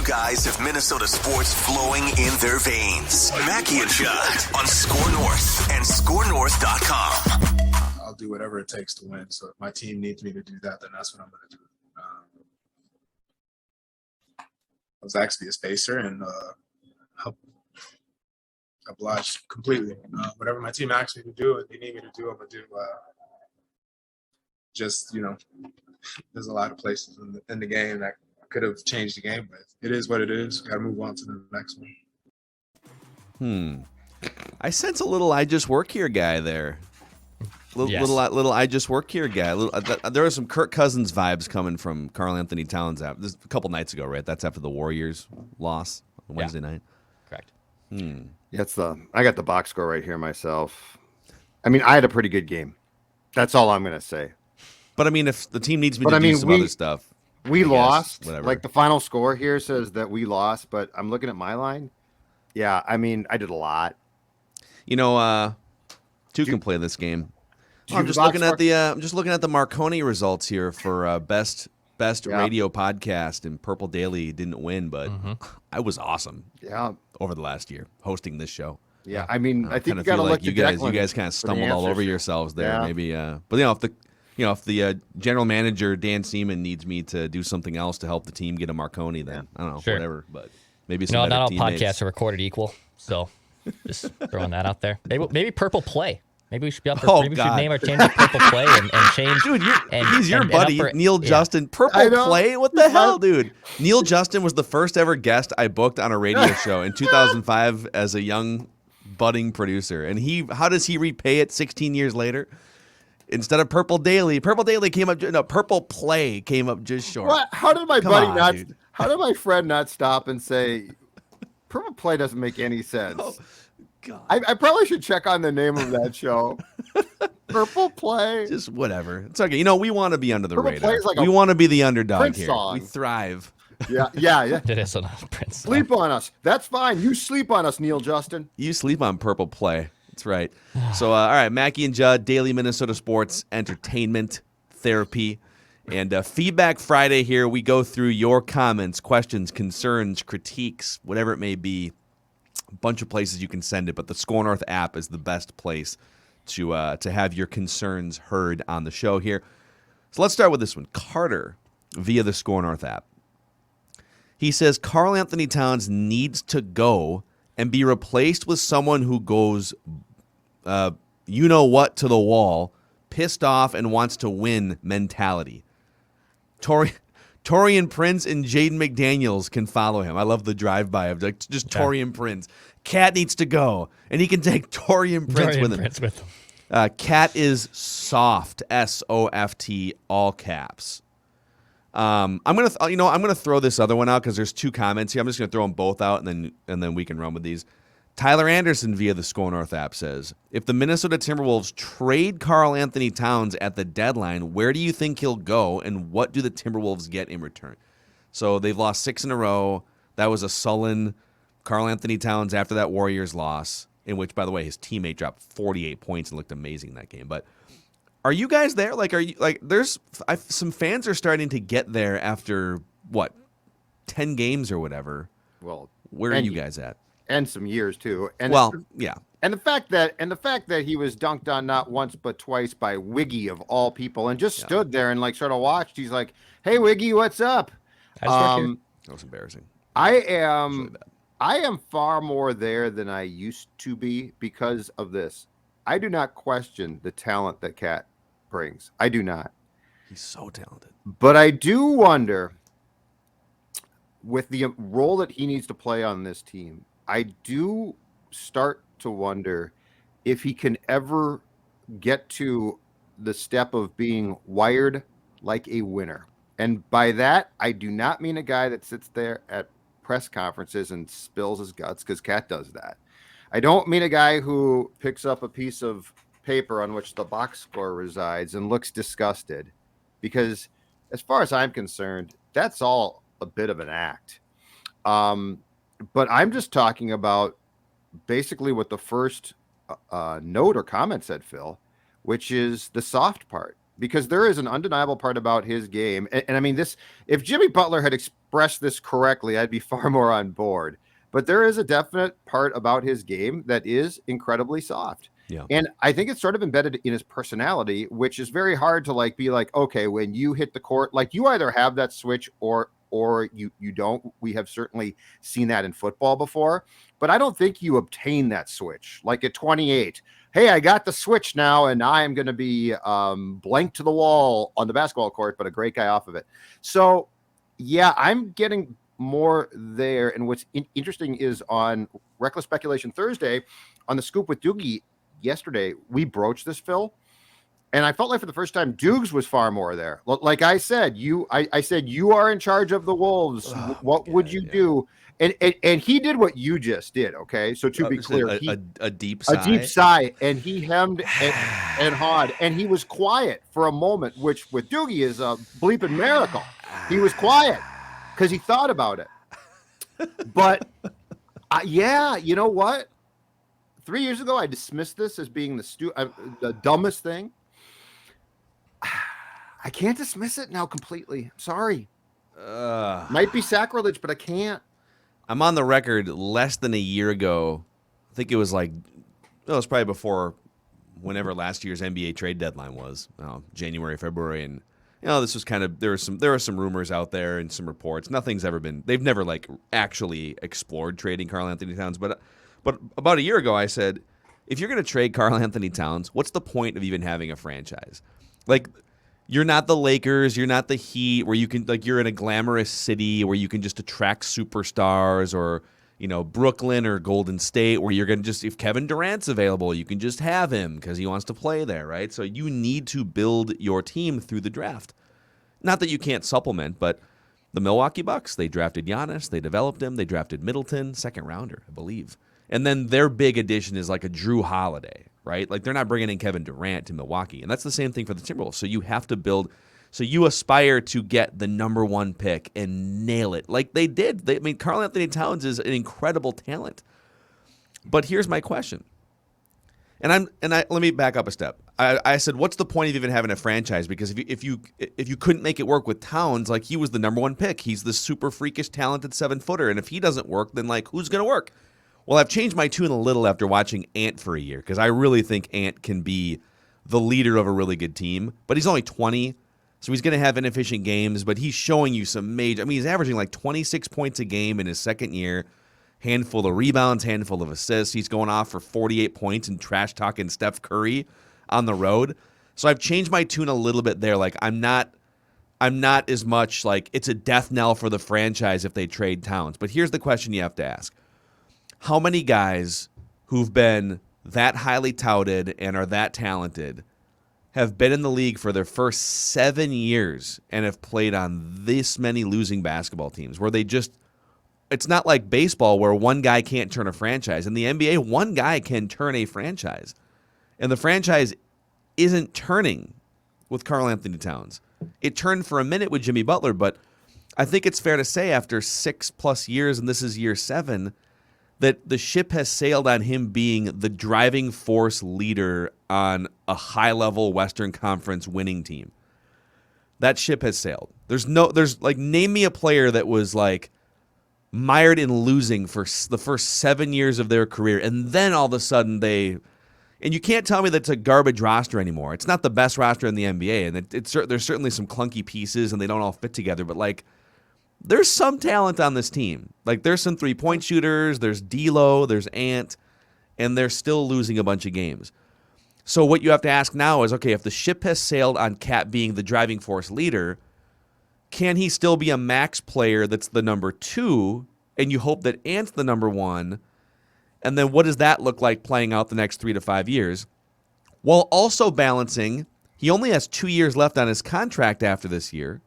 guys have Minnesota sports flowing in their veins. Mackey and Judd on Score North and ScoreNorth.com. I'll do whatever it takes to win. So if my team needs me to do that, then that's what I'm going to do. I was actually a spacer and obliged completely. Whatever my team asks me to do, if they need me to do, I'm going to do. There's a lot of places in the game that could have changed the game, but it is what it is. Got to move on to the next one. I sense a little I just work here guy there. Little I just work here guy. There are some Kirk Cousins vibes coming from Karl-Anthony Towns. This a couple nights ago, right? That's after the Warriors loss on Wednesday night. Correct. Yeah, I got the box score right here myself. I mean, I had a pretty good game. That's all I'm going to say. But I mean, if the team needs me to do some other stuff, we lost. Whatever. Like the final score here says that we lost, but I'm looking at my line. Yeah, I mean, I did a lot. You know, two can play this game. I'm just looking at the Marconi results here for best radio podcast, and Purple Daily didn't win, but I was awesome. Yeah, over the last year hosting this show. Yeah, I mean, I think you got to look. You guys kind of stumbled all over yourselves there, maybe. But if the general manager Dan Seaman needs me to do something else to help the team get a Marconi, then I don't know, whatever. But maybe some not all teammates. podcasts are recorded equal, so just throwing that out there. Maybe Purple Play. Maybe we should be up for. Maybe we should name our team to Purple Play and change. Dude, he's your buddy, Neil Justin. Purple Play? What the hell, dude? Neil Justin was the first ever guest I booked on a radio show in 2005 as a young budding producer. And how does he repay it 16 years later? Instead of Purple Daily came up. No, Purple Play came up just short. What? How did my How did my friend not stop and say, Purple Play doesn't make any sense? Oh, God. I probably should check on the name of that show. Purple Play. Just whatever. It's okay. We want to be under the Purple radar. Like we want to be the underdog Prince here. Song. We thrive. Yeah. It is a Prince song. Sleep on us. That's fine. You sleep on us, Neil Justin. You sleep on Purple Play. That's right. So, all right, Mackey and Judd, daily Minnesota sports, entertainment, therapy, and Feedback Friday here. We go through your comments, questions, concerns, critiques, whatever it may be. A bunch of places you can send it, but the Score North app is the best place to have your concerns heard on the show here. So let's start with this one. Carter, via the Score North app. He says Karl-Anthony Towns needs to go and be replaced with someone who goes, to the wall, pissed off and wants to win mentality. Torian Prince and Jaden McDaniels can follow him. I love the drive-by of just Torian Prince. Cat needs to go, and he can take Torian Prince with him. Cat is soft, S-O-F-T, all caps. I'm gonna throw this other one out because there's two comments here. I'm just gonna throw them both out, and then we can run with these. Tyler Anderson via the Score North app says, if the Minnesota Timberwolves trade Karl-Anthony Towns at the deadline, where do you think he'll go, and what do the Timberwolves get in return? So they've lost 6 in a row. That was a sullen Karl-Anthony Towns after that Warriors loss, in which, by the way, his teammate dropped 48 points and looked amazing in that game. But are you guys there? Some fans are starting to get there after, 10 games or whatever. Well, where are you guys at? And some years too. And yeah. And the fact that he was dunked on not once but twice by Wiggy of all people, and just stood there and sort of watched. He's like, "Hey Wiggy, what's up?" That was embarrassing. I am far more there than I used to be because of this. I do not question the talent that Cat brings. I do not. He's so talented. But I do wonder, with the role that he needs to play on this team, I do start to wonder if he can ever get to the step of being wired like a winner. And by that, I do not mean a guy that sits there at press conferences and spills his guts, because Cat does that. I don't mean a guy who picks up a piece of paper on which the box score resides and looks disgusted, because as far as I'm concerned, that's all a bit of an act. But I'm just talking about basically what the first note or comment said, Phil, which is the soft part, because there is an undeniable part about his game. And I mean, if Jimmy Butler had expressed this correctly, I'd be far more on board. But there is a definite part about his game that is incredibly soft. Yeah. And I think it's sort of embedded in his personality, which is very hard to like be like, okay, when you hit the court, like you either have that switch or you don't. We have certainly seen that in football before, but I don't think you obtain that switch. Like at 28, hey, I got the switch now, and I am going to be blank to the wall on the basketball court, but a great guy off of it. So, yeah, I'm getting more there. And what's interesting is on Reckless Speculation Thursday, on the Scoop with Doogie yesterday, we broached this, Phil. And I felt like for the first time, Dukes was far more there. Like I said, I said, you are in charge of the Wolves. What would you do? And he did what you just did. Okay. So to be clear, a deep sigh. A deep sigh. And he hemmed and hawed. And he was quiet for a moment, which with Doogie is a bleeping miracle. He was quiet because he thought about it. But yeah, you know what? 3 years ago, I dismissed this as being the dumbest thing. I can't dismiss it now completely. Sorry. Might be sacrilege, but I can't. I'm on the record less than a year ago. I think it was it was probably before whenever last year's NBA trade deadline was, January, February. And, this was kind of, there were some rumors out there and some reports. They've never actually explored trading Karl-Anthony Towns. But about a year ago, I said, if you're going to trade Karl-Anthony Towns, what's the point of even having a franchise? You're not the Lakers, you're not the Heat, where you can you're in a glamorous city where you can just attract superstars, or Brooklyn or Golden State, where you're going to just, if Kevin Durant's available, you can just have him because he wants to play there, right? So you need to build your team through the draft. Not that you can't supplement, but the Milwaukee Bucks, they drafted Giannis, they developed him, they drafted Middleton, second rounder, I believe. And then their big addition is a Drew Holiday, right? They're not bringing in Kevin Durant to Milwaukee. And that's the same thing for the Timberwolves. So you have to build, so you aspire to get the number one pick and nail it like they did. Karl-Anthony Towns is an incredible talent. But here's my question. And let me back up a step. I said, what's the point of even having a franchise? Because if you couldn't make it work with Towns, he was the number one pick. He's the super freakish, talented 7-footer. And if he doesn't work, then who's going to work? Well, I've changed my tune a little after watching Ant for a year, because I really think Ant can be the leader of a really good team. But he's only 20, so he's going to have inefficient games, but he's showing you some major... he's averaging 26 points a game in his second year, handful of rebounds, handful of assists. He's going off for 48 points and trash-talking Steph Curry on the road. So I've changed my tune a little bit there. I'm not as much it's a death knell for the franchise if they trade Towns. But here's the question you have to ask. How many guys who've been that highly touted and are that talented have been in the league for their first 7 years and have played on this many losing basketball teams where it's not like baseball where one guy can't turn a franchise. In the NBA, one guy can turn a franchise. And the franchise isn't turning with Karl-Anthony Towns. It turned for a minute with Jimmy Butler, but I think it's fair to say after 6+ years, and this is year 7, that the ship has sailed on him being the driving force leader on a high-level Western Conference winning team. That ship has sailed. Name me a player that was mired in losing for the first 7 years of their career, and then all of a sudden and you can't tell me that it's a garbage roster anymore. It's not the best roster in the NBA, and there's certainly some clunky pieces, and they don't all fit together, but there's some talent on this team. There's some three-point shooters, there's D'Lo, there's Ant, and they're still losing a bunch of games. So what you have to ask now is, okay, if the ship has sailed on Cat being the driving force leader, can he still be a max player that's the number 2, and you hope that Ant's the number 1, and then what does that look like playing out the next 3 to 5 years? While also balancing, he only has 2 years left on his contract after this year.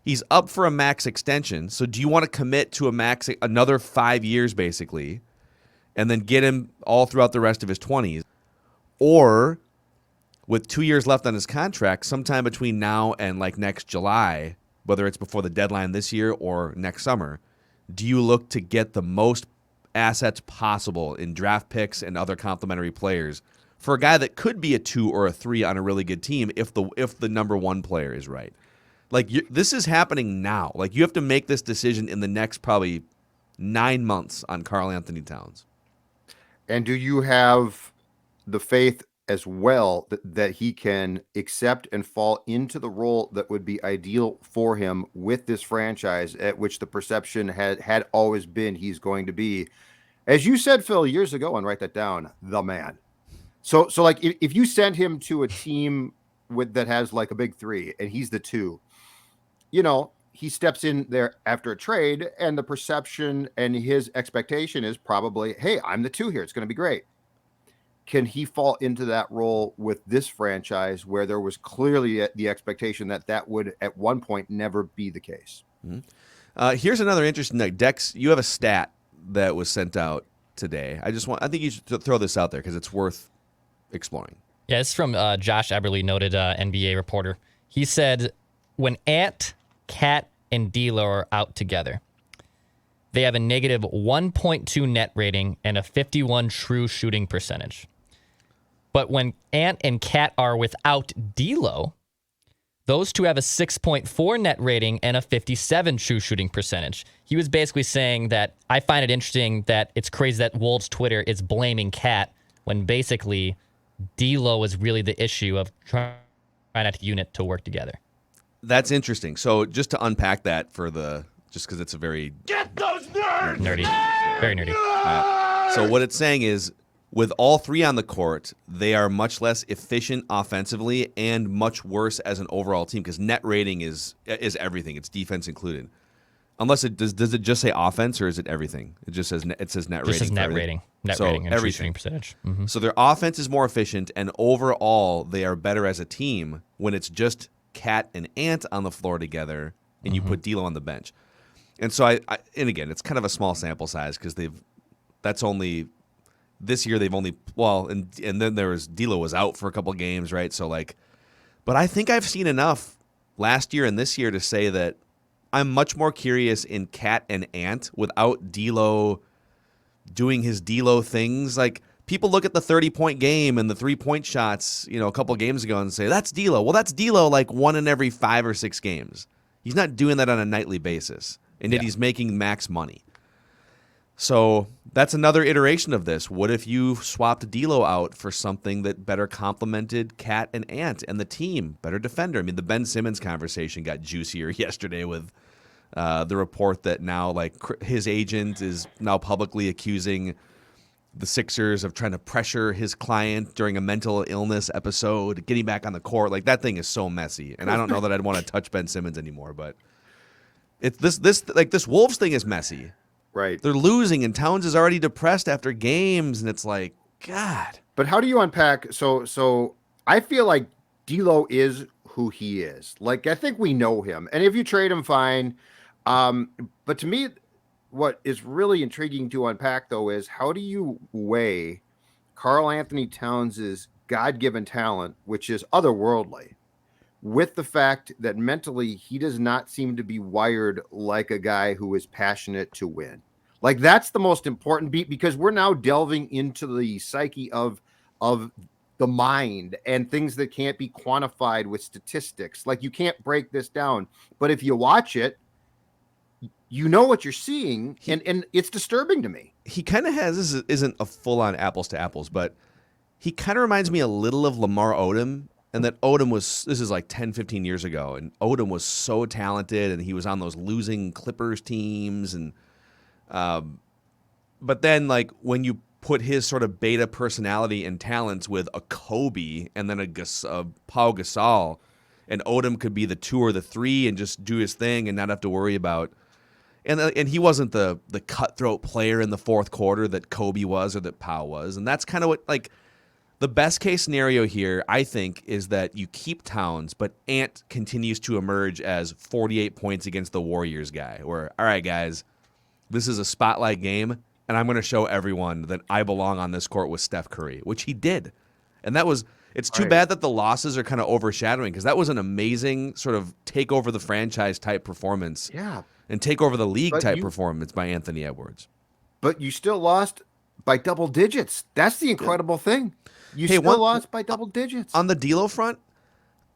He's up for a max extension. So do you want to commit to a max another 5 years basically and then get him all throughout the rest of his 20s? Or with 2 years left on his contract, sometime between now and next July, whether it's before the deadline this year or next summer, do you look to get the most assets possible in draft picks and other complementary players for a guy that could be a 2 or a 3 on a really good team if the number 1 player is right? Like this is happening now. Like you have to make this decision in the next probably 9 months on Karl-Anthony Towns. And do you have the faith as well that he can accept and fall into the role that would be ideal for him with this franchise, at which the perception had always been he's going to be, as you said, Phil, years ago, and write that down, the man. So like if you send him to a team that has like a big three and he's the two, he steps in there after a trade, and the perception and his expectation is probably, hey, I'm the two here. It's going to be great. Can he fall into that role with this franchise where there was clearly the expectation that would at one point never be the case? Mm-hmm. Here's another interesting note. Dex, you have a stat that was sent out today. I think you should throw this out there because it's worth exploring. Yeah, it's from Josh Eberle, noted NBA reporter. He said, when Ant, Cat, and D'Lo are out together, they have a negative 1.2 net rating and a 51 true shooting percentage. But when Ant and Cat are without D'Lo, those two have a 6.4 net rating and a 57 true shooting percentage. He was basically saying that I find it interesting that it's crazy that Wolves Twitter is blaming Cat when basically D'Lo is really the issue of trying that unit to work together. That's interesting. So just to unpack that just because it's a very Get those nerds! Nerdy. Very nerdy. So what it's saying is, with all three on the court, they are much less efficient offensively and much worse as an overall team because net rating is everything. It's defense included. Unless it does it just say offense or is it everything? It just says net rating. Just says net rating. Net rating and shooting percentage. Mm-hmm. So their offense is more efficient, and overall they are better as a team when it's just Cat and Ant on the floor together and you put D'Lo on the bench. And so and again, it's kind of a small sample size because this year they've only and then D'Lo was out for a couple games, right? So but I think I've seen enough last year and this year to say that I'm much more curious in Cat and Ant without D'Lo doing his D'Lo things. Like people look at the 30-point game and the 3-point shots, a couple games ago and say that's D'Lo. Well, that's D'Lo like one in every 5 or 6 games. He's not doing that on a nightly basis, and yet he's making max money. So that's another iteration of this. What if you swapped D'Lo out for something that better complemented Cat and Ant and the team, better defender? I mean, the Ben Simmons conversation got juicier yesterday with the report that now his agent is now publicly accusing the Sixers of trying to pressure his client during a mental illness episode, getting back on the court. Like that thing is so messy, and I don't know that I'd want to touch Ben Simmons anymore. But it's this Wolves thing is messy. Right. They're losing, and Towns is already depressed after games, and it's like, God. But how do you unpack? So I feel like D'Lo is who he is. Like, I think we know him. And if you trade him, fine. But to me, what is really intriguing to unpack, though, is how do you weigh Karl-Anthony Towns' God-given talent, which is otherworldly, with the fact that mentally he does not seem to be wired like a guy who is passionate to win. Like that's the most important beat, because we're now delving into the psyche of the mind and things that can't be quantified with statistics. Like you can't break this down, but if you watch it, you know what you're seeing, and it's disturbing to me. He kind of has, this isn't a full-on apples to apples, but he kind of reminds me a little of Lamar Odom. And that Odom this is like 10, 15 years ago, and Odom was so talented, and he was on those losing Clippers teams. And but then, when you put his sort of beta personality and talents with a Kobe and then a Pau Gasol, and Odom could be the 2 or the 3 and just do his thing and not have to worry about. And he wasn't the cutthroat player in the fourth quarter that Kobe was or that Pau was. And that's kind of what, the best case scenario here, I think, is that you keep Towns, but Ant continues to emerge as 48 points against the Warriors guy. Where, all right, guys, this is a spotlight game, and I'm going to show everyone that I belong on this court with Steph Curry, which he did. And it's too bad that the losses are kind of overshadowing, because that was an amazing sort of take over the franchise type performance. Yeah. And take over the league type performance by Anthony Edwards. But you still lost by double digits. That's the incredible thing. You still lost by double digits. On the D'Lo front,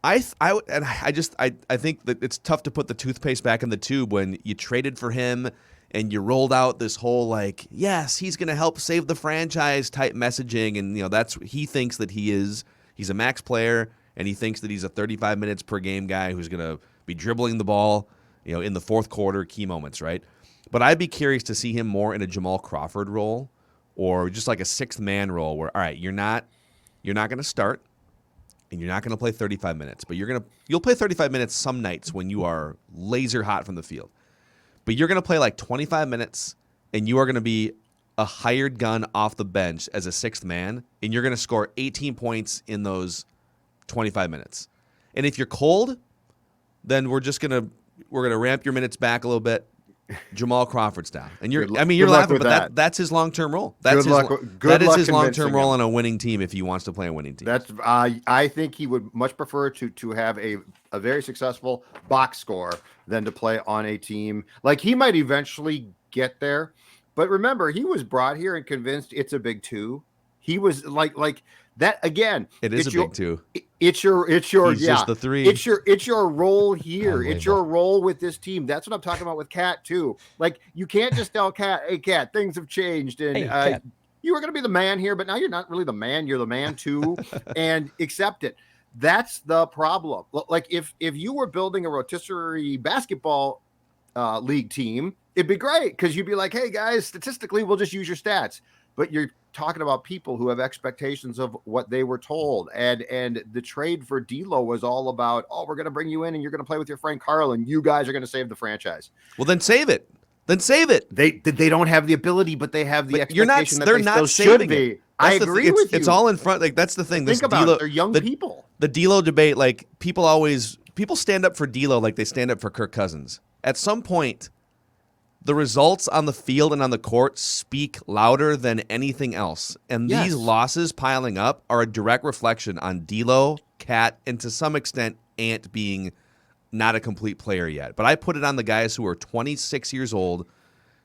I think that it's tough to put the toothpaste back in the tube when you traded for him and you rolled out this whole like, yes, he's going to help save the franchise type messaging, and he thinks that he's a max player, and he thinks that he's a 35 minutes per game guy who's going to be dribbling the ball, in the fourth quarter, key moments, right? But I'd be curious to see him more in a Jamal Crawford role, or just like a sixth man role, where all right, you're not going to start. And you're not going to play 35 minutes, but you'll play 35 minutes some nights when you are laser hot from the field. But you're going to play like 25 minutes, and you are going to be a hired gun off the bench as a sixth man, and you're going to score 18 points in those 25 minutes. And if you're cold, then we're going to ramp your minutes back a little bit. Jamal Crawford style, and you're laughing, but that's his long-term role. That is his long-term role on a winning team if he wants to play a winning team. That's I think he would much prefer to have a very successful box score than to play on a team. Like, he might eventually get there, but remember, he was brought here and convinced it's a big two. He was like that again. It is a big two. It's your He's just the three. It's your role here. It's your role with this team. That's what I'm talking about with Cat too. Like, you can't just tell Cat, hey Cat, things have changed, and you were going to be the man here, but now you're not really the man. You're the man too, and accept it. That's the problem. Like, if you were building a rotisserie basketball league team, it'd be great because you'd be like, hey guys, statistically, we'll just use your stats. But you're talking about people who have expectations of what they were told. And the trade for D'Lo was all about, we're going to bring you in and you're going to play with your friend Carl and you guys are going to save the franchise. Well, then save it. They don't have the ability, but they have the expectation they're not saving be. It. I agree with you. It's all in front. Like, that's the thing. Think about it. They're young people. The D'Lo debate, like, people stand up for D'Lo like they stand up for Kirk Cousins. At some point, the results on the field and on the court speak louder than anything else. And these losses piling up are a direct reflection on D'Lo, Cat, and to some extent Ant being not a complete player yet. But I put it on the guys who are 26 years old,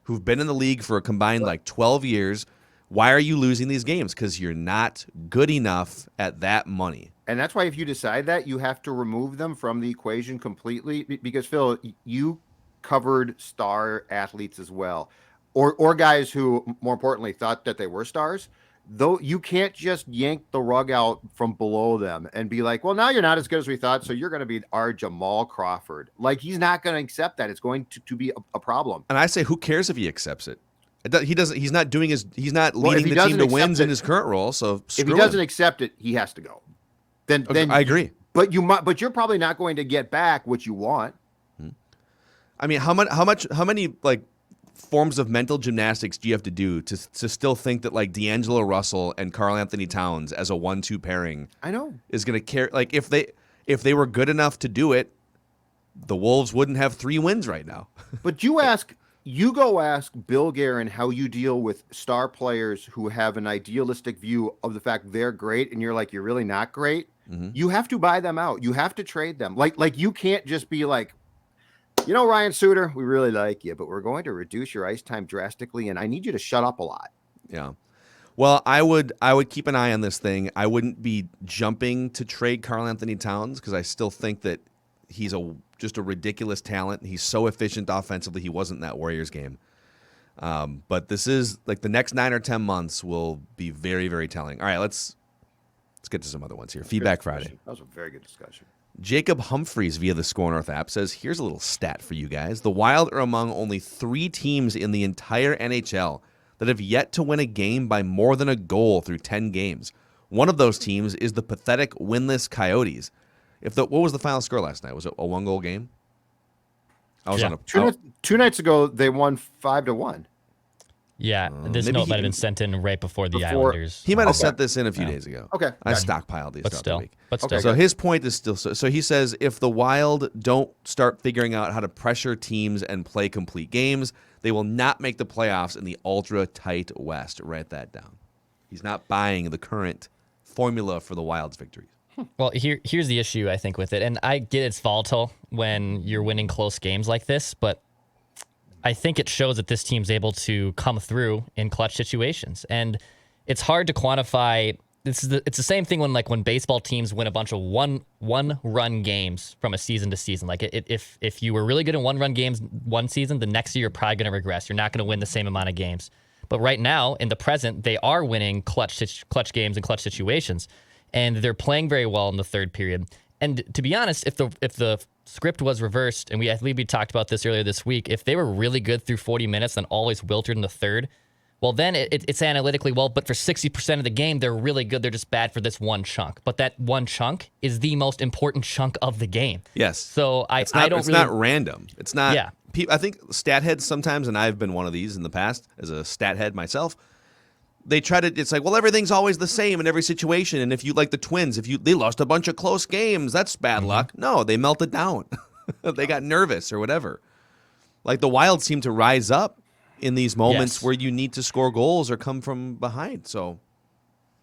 who've been in the league for a combined like 12 years. Why are you losing these games? Because you're not good enough at that money. And that's why if you decide that, you have to remove them from the equation completely. Because, Phil, you covered star athletes as well, or guys who, more importantly, thought that they were stars. Though you can't just yank the rug out from below them and be like, well, now you're not as good as we thought, so you're going to be our Jamal Crawford. Like, he's not going to accept that. It's going to be a problem. And I say, who cares if he accepts it? He doesn't. He's not doing his. He's not leading the team to wins in his current role. So if he doesn't accept it, he has to go. Then I agree. But you're probably not going to get back what you want. I mean, how many like forms of mental gymnastics do you have to do to still think that like D'Angelo Russell and Karl-Anthony Towns as a 1-2 pairing is going to care? Like, if they were good enough to do it, the Wolves wouldn't have 3 wins right now. But you go ask Bill Guerin how you deal with star players who have an idealistic view of the fact they're great, and you're like, you're really not great. Mm-hmm. You have to buy them out. You have to trade them. Like you can't just be like, Ryan Suter, we really like you, but we're going to reduce your ice time drastically, and I need you to shut up a lot. Yeah. Well, I would keep an eye on this thing. I wouldn't be jumping to trade Karl-Anthony Towns because I still think that he's just a ridiculous talent. He's so efficient offensively. He wasn't in that Warriors game. But this is like the next 9 or 10 months will be very, very telling. All right, let's get to some other ones here. Feedback Friday. That was a very good discussion. Jacob Humphreys via the Score North app says, here's a little stat for you guys. The Wild are among only 3 teams in the entire NHL that have yet to win a game by more than a goal through 10 games. One of those teams is the pathetic winless Coyotes. What was the final score last night? Was it a 1-goal game? I was on two nights ago, they won 5-1. Yeah, this note might have been sent in right before the Islanders. He might have sent this in a few days ago. Okay. I stockpiled these throughout the week. But still. So his point is still so he says if the Wild don't start figuring out how to pressure teams and play complete games, they will not make the playoffs in the ultra-tight West. Write that down. He's not buying the current formula for the Wild's victories. Well, here's the issue, I think, with it. And I get it's volatile when you're winning close games like this, but I think it shows that this team's able to come through in clutch situations. And it's hard to quantify it's the same thing when baseball teams win a bunch of one run games from a season to season. Like if you were really good in one run games one season, the next year you're probably going to regress. You're not going to win the same amount of games. But right now in the present, they are winning clutch games and clutch situations, and they're playing very well in the third period. And to be honest, if the script was reversed, and I believe we talked about this earlier this week, if they were really good through 40 minutes and always wilted in the third, well, then it's analytically, but for 60% of the game, they're really good. They're just bad for this one chunk. But that one chunk is the most important chunk of the game. Yes. So it's not random. It's not. Yeah. I think stat heads sometimes, and I've been one of these in the past as a stat head myself, they try to, it's like, well, everything's always the same in every situation. And if you, like the Twins, they lost a bunch of close games, that's bad luck. No, they melted down. They got nervous or whatever. Like the Wild seem to rise up in these moments where you need to score goals or come from behind. So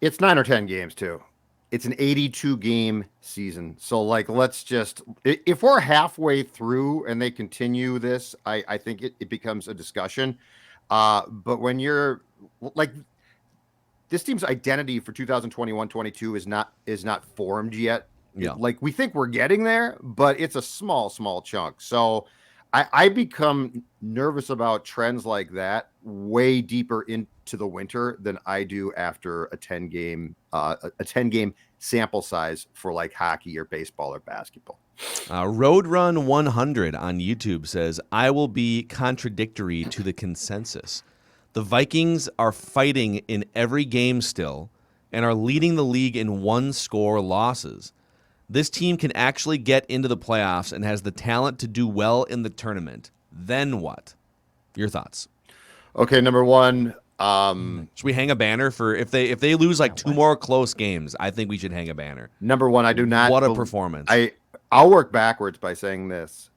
it's 9 or 10 games too. It's an 82 game season. So let's just, if we're halfway through and they continue this, I think it becomes a discussion. But when you're this team's identity for 2021-22 is not formed yet. Yeah. We think we're getting there, but it's a small chunk. So I become nervous about trends like that way deeper into the winter than I do after a 10 game sample size for hockey or baseball or basketball. Road Run 100 on YouTube says, I will be contradictory to the consensus. The Vikings are fighting in every game still and are leading the league in one-score losses. This team can actually get into the playoffs and has the talent to do well in the tournament. Then what? Your thoughts? Okay, number one. Should we hang a banner for if they lose two more close games? I think we should hang a banner. Number one, I do not. What a performance! I'll work backwards by saying this.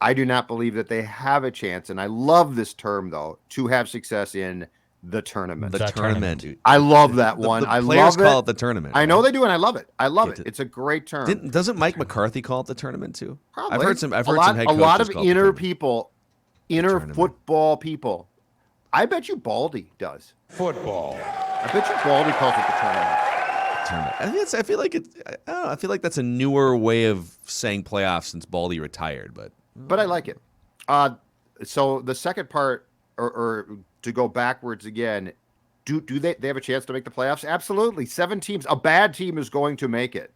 I do not believe that they have a chance, and I love this term though, to have success in the tournament. The tournament. I love that one. The players call it the tournament. I know they do, and I love it. It's a great term. Doesn't Mike McCarthy call it the tournament too? Probably. I've heard some head a lot of inner football people. I bet you Baldy does. Football. I bet you Baldy calls it the tournament. I feel like that's a newer way of saying playoffs since Baldy retired, but I like it. So the second part, or to go backwards again, do they have a chance to make the playoffs? Absolutely. 7 teams. A bad team is going to make it.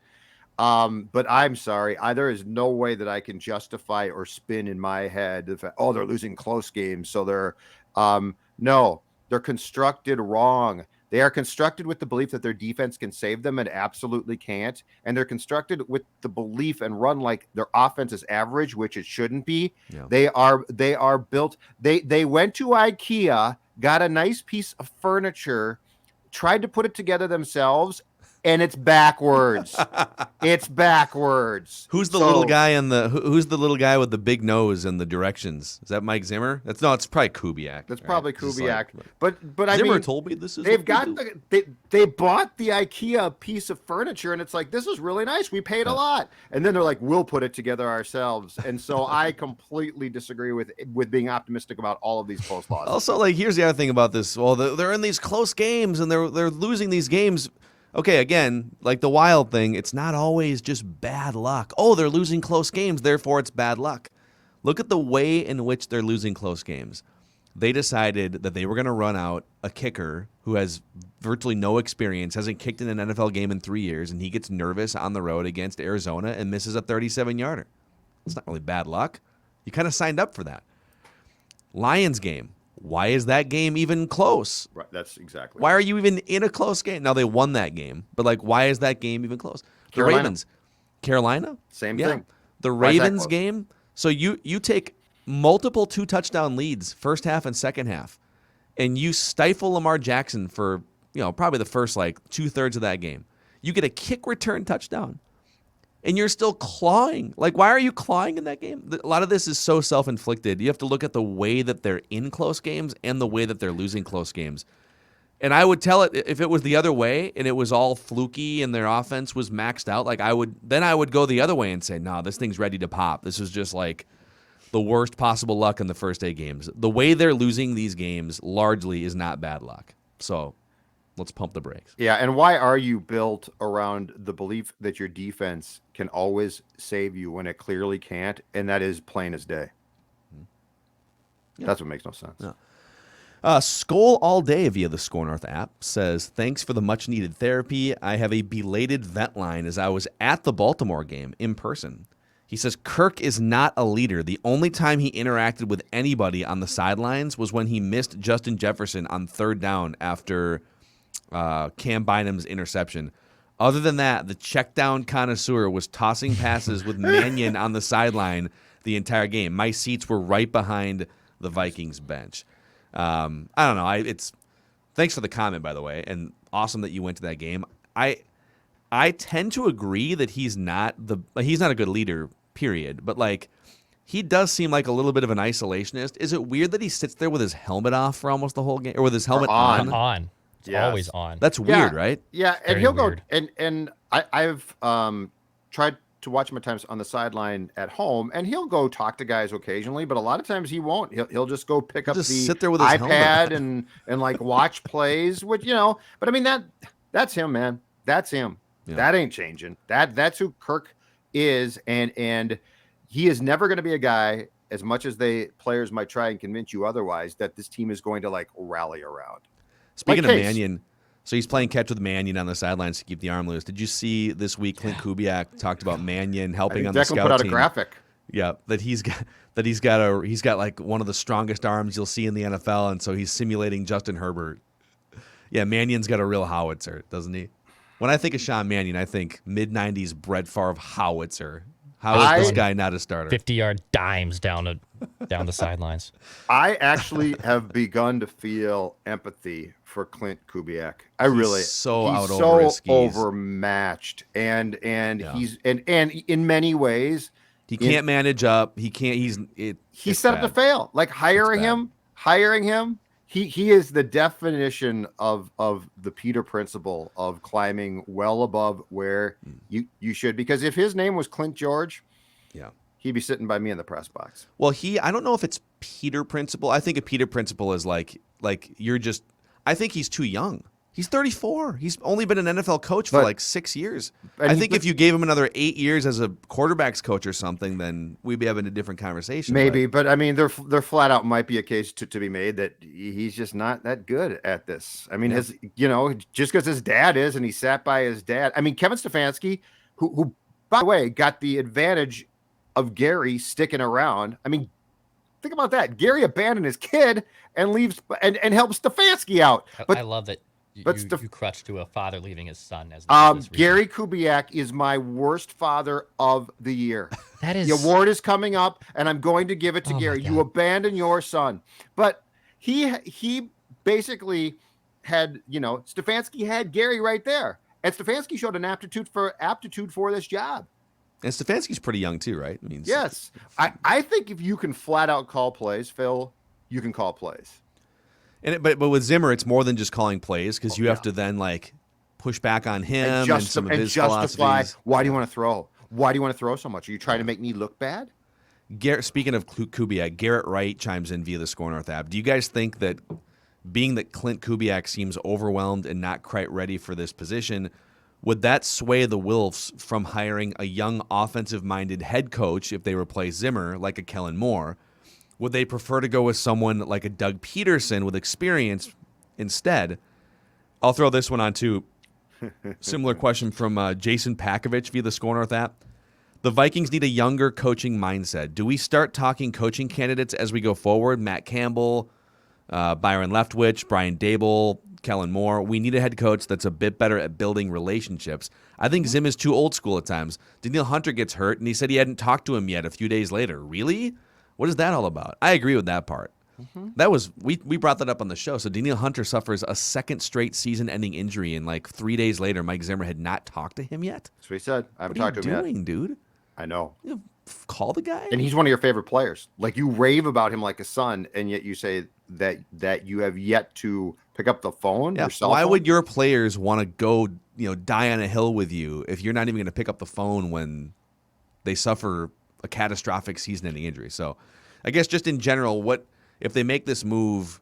But I'm sorry. There is no way that I can justify or spin in my head the fact, they're losing close games. So they're no, they're constructed wrong. They are constructed with the belief that their defense can save them and absolutely can't. And they're constructed with the belief and run like their offense is average, which it shouldn't be. Yeah. They are built. They went to IKEA, got a nice piece of furniture, tried to put it together themselves, and it's backwards. It's backwards. Who's the little guy who's the little guy with the big nose and the directions? Is that Mike Zimmer? It's probably Kubiak. That's probably Kubiak. But Zimmer told me this is. They bought the IKEA piece of furniture, and it's like, this is really nice. We paid a lot, and then they're like, we'll put it together ourselves. And so I completely disagree with being optimistic about all of these close losses. Also, here's the other thing about this. Well, they're in these close games, and they're losing these games. Okay, again, like the Wild thing, it's not always just bad luck. Oh, they're losing close games, therefore it's bad luck. Look at the way in which they're losing close games. They decided that they were going to run out a kicker who has virtually no experience, hasn't kicked in an NFL game in 3 years, and he gets nervous on the road against Arizona and misses a 37-yarder. It's not really bad luck. You kind of signed up for that. Lions game. Why is that game even close? Right, that's exactly. Why are you even in a close game? Now they won that game, but why is that game even close? The Ravens, Carolina, same thing. The Ravens game. So you take multiple 2-touchdown leads, first half and second half, and you stifle Lamar Jackson for probably the first 2/3 of that game. You get a kick return touchdown. And you're still clawing. Why are you clawing in that game? A lot of this is so self-inflicted. You have to look at the way that they're in close games and the way that they're losing close games. And I would tell it if it was the other way and it was all fluky and their offense was maxed out, I would go the other way and say, no, this thing's ready to pop. This is just the worst possible luck in the first 8 games. The way they're losing these games largely is not bad luck. So Let's pump the brakes. Yeah, and why are you built around the belief that your defense can always save you when it clearly can't, and that is plain as day? Yeah. That's what makes no sense. Yeah. Skull All Day via the Score North app says, thanks for the much-needed therapy. I have a belated vent line as I was at the Baltimore game in person. He says, Kirk is not a leader. The only time he interacted with anybody on the sidelines was when he missed Justin Jefferson on third down after Cam Bynum's interception. Other than that, the check down connoisseur was tossing passes with Mannion on the sideline the entire game. My seats were right behind the Vikings bench. I don't know. Thanks for the comment, by the way, and awesome that you went to that game. I tend to agree that he's not a good leader, period. But like, he does seem like a little bit of an isolationist. Is it weird that he sits there with his helmet off for almost the whole game, or with his helmet on? On. It's always on. That's weird, right? Yeah, and Very he'll weird. go and I've tried to watch him at times on the sideline at home, and he'll go talk to guys occasionally, but a lot of times he won't. He'll just go pick up the sit there with his iPad helmet. and like watch plays, which But I mean that's him, man. That's him. Yeah. That ain't changing. That's who Kirk is, and he is never going to be a guy, as much as players might try and convince you otherwise, that this team is going to like rally around. Speaking of Mannion, so he's playing catch with Mannion on the sidelines to keep the arm loose. Did you see this week Clint Kubiak talked about Mannion helping on the scout put out team? A graphic. Yeah, that he's got like one of the strongest arms you'll see in the NFL, and so he's simulating Justin Herbert. Yeah, Mannion's got a real howitzer, doesn't he? When I think of Sean Mannion, I think mid-'90s Brett Favre howitzer. How is this guy not a starter? 50-yard dimes down the sidelines. I actually have begun to feel empathy for Clint Kubiak. He's so over his skis. Overmatched, and he's and in many ways he can't manage up. He can't. He's set up to fail. Like hiring him. He is the definition of the Peter principle of climbing well above where you should. Because if his name was Clint George, he'd be sitting by me in the press box. Well, I don't know if it's Peter principle. I think a Peter principle is like you're just. I think he's too young. He's 34. He's only been an NFL coach for like 6 years. I think if you gave him another 8 years as a quarterbacks coach or something, then we'd be having a different conversation. Maybe, but I mean, there flat out might be a case to be made that he's just not that good at this. I mean, just because his dad is, and he sat by his dad. I mean, Kevin Stefanski, who by the way got the advantage of Gary sticking around. I mean, think about that. Gary abandoned his kid and leaves and helps Stefanski out. But I love that. You crutch to a father leaving his son as Gary Kubiak is my worst father of the year. That is, the award is coming up, and I'm going to give it to Gary. You abandon your son, but he basically had Stefanski had Gary right there, and Stefanski showed an aptitude for this job. And Stefanski's pretty young too, right? I mean, yes, I think if you can flat out call plays, Phil, you can call plays. But with Zimmer, it's more than just calling plays, because you have to then like push back on him and some of his philosophies. Why do you want to throw? Why do you want to throw so much? Are you trying to make me look bad? Speaking of Kubiak, Garrett Wright chimes in via the Score North app. Do you guys think that, being that Clint Kubiak seems overwhelmed and not quite ready for this position, would that sway the Wilfs from hiring a young offensive-minded head coach if they replace Zimmer, like a Kellen Moore? Would they prefer to go with someone like a Doug Peterson with experience instead? I'll throw this one on too. Similar question from Jason Pakovich via the Score North app. The Vikings need a younger coaching mindset. Do we start talking coaching candidates as we go forward? Matt Campbell, Byron Leftwich, Brian Dable, Kellen Moore. We need a head coach that's a bit better at building relationships. I think Zim is too old school at times. Daniil Hunter gets hurt, and he said he hadn't talked to him yet a few days later. Really? What is that all about? I agree with that part. Mm-hmm. That was we brought that up on the show. So Daniil Hunter suffers a second straight season-ending injury, and like 3 days later, Mike Zimmer had not talked to him yet. That's what he said. I haven't talked to him yet. What are you doing, dude? I know. Call the guy. And he's one of your favorite players. Like, you rave about him like a son, and yet you say that you have yet to pick up the phone. Yeah. Why would your players want to go, die on a hill with you if you're not even going to pick up the phone when they suffer a catastrophic season-ending injury? So I guess just in general, what if they make this move,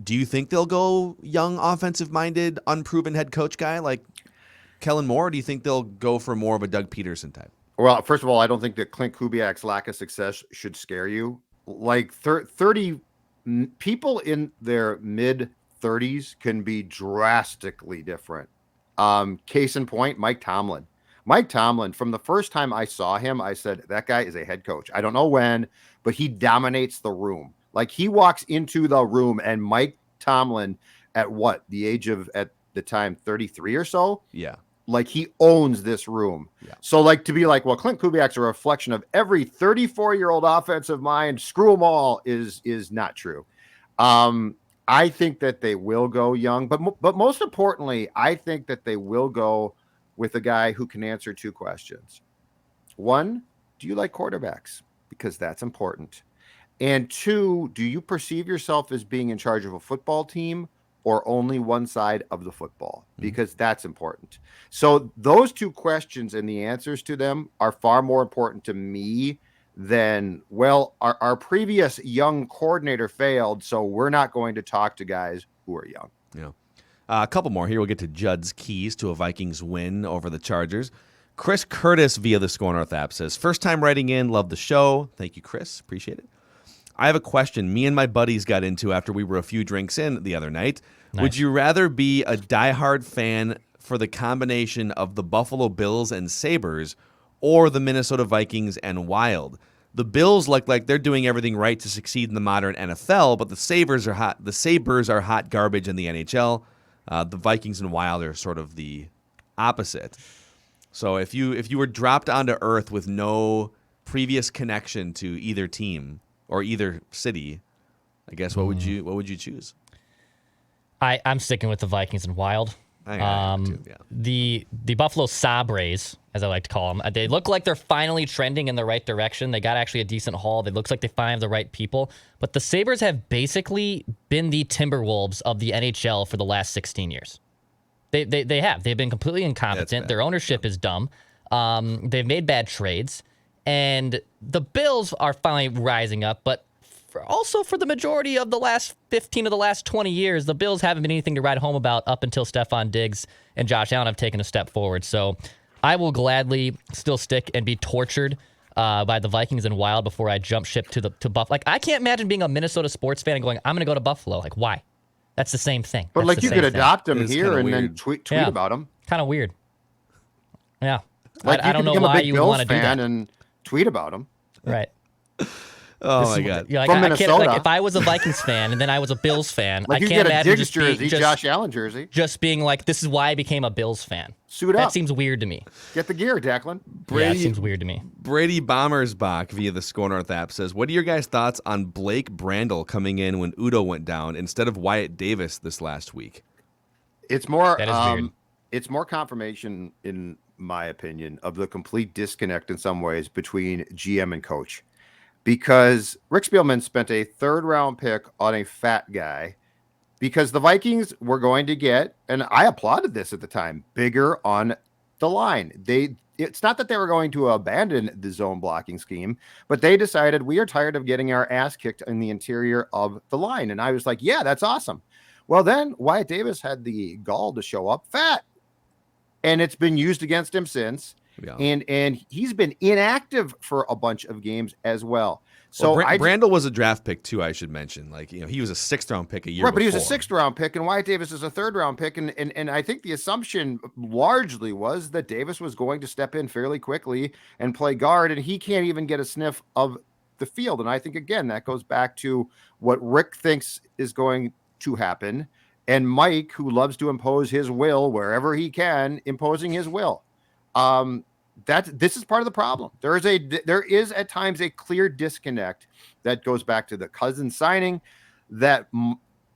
do you think they'll go young, offensive-minded, unproven head coach guy like Kellen Moore? Or do you think they'll go for more of a Doug Peterson type? Well, first of all, I don't think that Clint Kubiak's lack of success should scare you. Like 30 people in their mid-30s can be drastically different. Case in point, Mike Tomlin. Mike Tomlin, from the first time I saw him, I said, that guy is a head coach. I don't know when, but he dominates the room. Like, he walks into the room, and Mike Tomlin, at what, the age of, at the time, 33 or so? Yeah. Like, he owns this room. Yeah. So, like, to be like, well, Clint Kubiak's a reflection of every 34-year-old offensive mind, screw them all, is not true. I think that they will go young, but most importantly, I think that they will go with a guy who can answer two questions. One, do you like quarterbacks? Because that's important. And two, do you perceive yourself as being in charge of a football team or only one side of the football? Because that's important. So those two questions and the answers to them are far more important to me than, well, our previous young coordinator failed, so we're not going to talk to guys who are young. Yeah. A couple more here. We'll get to Judd's keys to a Vikings win over the Chargers. Chris Curtis via the Score North app says, first time writing in, love the show. Thank you, Chris. Appreciate it. I have a question me and my buddies got into after we were a few drinks in the other night. Nice. Would you rather be a diehard fan for the combination of the Buffalo Bills and Sabres or the Minnesota Vikings and Wild? The Bills look like they're doing everything right to succeed in the modern NFL, but the Sabres are hot. The Sabres are hot garbage in the NHL. The Vikings and Wild are sort of the opposite. So if you were dropped onto Earth with no previous connection to either team or either city, I guess what would you choose? I'm sticking with the Vikings and Wild. The Buffalo Sabres, as I like to call them, they look like they're finally trending in the right direction. They got actually a decent haul. It looks like they finally have the right people. But the Sabres have basically been the Timberwolves of the NHL for the last 16 years. They have. They've been completely incompetent. Their ownership is dumb. They've made bad trades. And the Bills are finally rising up, but also for the majority of the last 15 of the last 20 years, the Bills haven't been anything to write home about up until Stephon Diggs and Josh Allen have taken a step forward. So I will gladly still stick and be tortured by the Vikings and Wild before I jump ship to Buffalo. Like, I can't imagine being a Minnesota sports fan and going, I'm going to go to Buffalo. Like, why? That's the same thing. But That's like, you could adopt them here and weird. then tweet about them. Kind of weird. Yeah. Like, I don't know why you would want to do that. And tweet about them. Right. Oh my God! Yeah, like, From I can't, Minnesota. like, if I was a Vikings fan and then I was a Bills fan, Like, I you can't get a imagine Diggs jersey, Josh Allen jersey. Just being like, this is why I became a Bills fan. Suit up. That seems weird to me. Get the gear, Declan. Yeah, it seems weird to me. Brady Bommersbach via the Score North app says, what are your guys' thoughts on Blake Brandel coming in when Udo went down instead of Wyatt Davis this last week? It's more. That is weird. It's more confirmation, in my opinion, of the complete disconnect in some ways between GM and coach. Because Rick Spielman spent a third-round pick on a fat guy because the Vikings were going to get, and I applauded this at the time, bigger on the line. It's not that they were going to abandon the zone blocking scheme, but they decided we are tired of getting our ass kicked in the interior of the line. And I was like, yeah, that's awesome. Well, then Wyatt Davis had the gall to show up fat, and it's been used against him since. Yeah. And he's been inactive for a bunch of games as well. So Brandel was a draft pick too, I should mention. Like, you know, he was a 6th round pick a year before. But he was a 6th round pick, and Wyatt Davis is a 3rd round pick. And I think the assumption largely was that Davis was going to step in fairly quickly and play guard, and he can't even get a sniff of the field. And I think, again, that goes back to what Rick thinks is going to happen, and Mike, who loves to impose his will wherever he can, imposing his will. This is part of the problem. There is at times a clear disconnect that goes back to the Cousins signing, that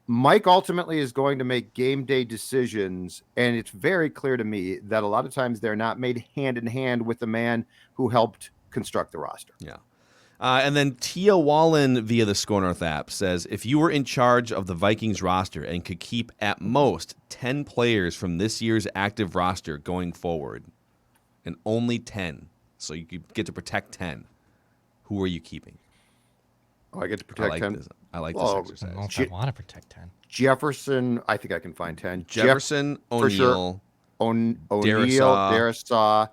Mike ultimately is going to make game day decisions, and it's very clear to me that a lot of times they're not made hand in hand with the man who helped construct the roster. Yeah. And then Tia Wallen via the Score North app says, if you were in charge of the Vikings roster and could keep at most 10 players from this year's active roster going forward, and only 10, so you get to protect 10, who are you keeping? Oh, I get to protect 10. I like Well, I this don't know exercise. if I want to protect 10. Jefferson, I think I can find 10. Jefferson, for sure. O'Neal, O'Neal, Darisaw. Darisaw,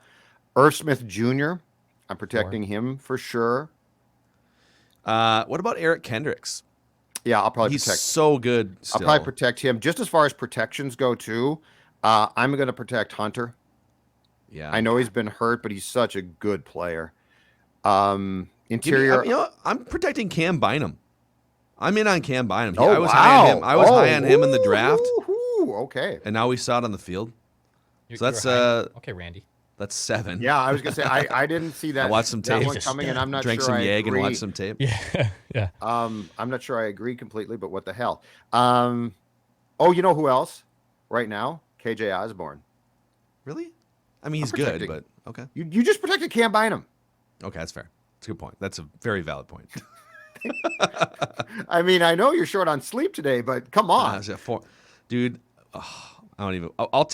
Irv Smith Jr. I'm protecting him for sure. What about Eric Kendricks? Yeah, I'll probably He's protect. so good still. I'll probably protect him. Just as far as protections go, too, I'm going to protect Hunter. Yeah. I know he's been hurt, but he's such a good player. Interior. I'm protecting Cam Bynum. I'm in on Cam Bynum. Oh, I was high on him. I was high on him in the ooh, draft, ooh, okay. and now we saw it on the field. You- So that's you were high. Okay, Randy. that's 7. Yeah, I was gonna say I didn't see that. I watched some that tape. one coming, and I'm not Drank sure some I Yag and agree. watched some tape. Yeah, yeah. I'm not sure I agree completely, but what the hell? Oh, you know who else? Right now, KJ Osborne. Really? I mean, he's I'm good, protecting. but okay. You just protected Cam Bynum. Okay, that's fair. That's a good point. That's a very valid point. I mean, I know you're short on sleep today, but come on. Dude. Oh, I don't even.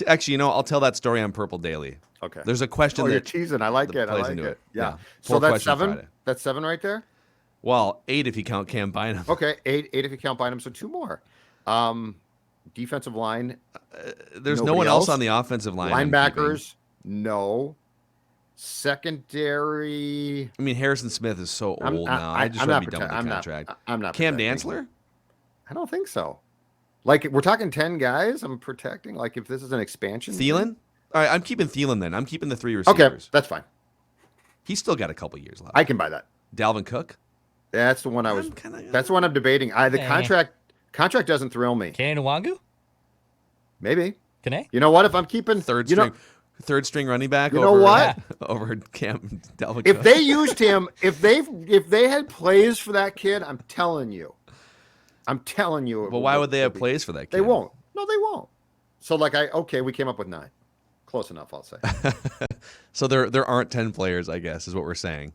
Actually, I'll tell that story on Purple Daily. Okay. There's a question Oh, you're that teasing. I like it. I plays like into it. it. Yeah. So 4 that's question 7. Friday. That's 7 right there. Well, 8 if you count Cam Bynum. Okay, 8 if you count Bynum. So 2 more. Defensive line, There's no nobody one else else? on the offensive line. I'm keeping. linebackers, no. Secondary. I mean, Harrison Smith is so old now. I just I'm want not to be done with the I'm contract. not. I'm not. Cam protecting. Dantzler? I don't think so. Like we're talking 10 guys. I'm protecting. Like if this is an expansion. Thielen? All right, I'm keeping Thielen then. I'm keeping the 3 receivers. Okay, that's fine. He's still got a couple years left. I can buy that. Dalvin Cook? That's the one I was. I'm kinda- That's the one I'm debating. The contract doesn't thrill me. Kenny Nwangu? Maybe. Kenny? You know what? If I'm keeping Third you know, string running back You know over what? over Cam Dalvin if Cook. they used him, if they had plays for that kid, I'm telling you. But why would they have plays for that kid? They won't. No, they won't. So we came up with 9. Close enough, I'll say. So there aren't 10 players, I guess, is what we're saying.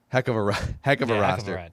Heck of a roster. ride.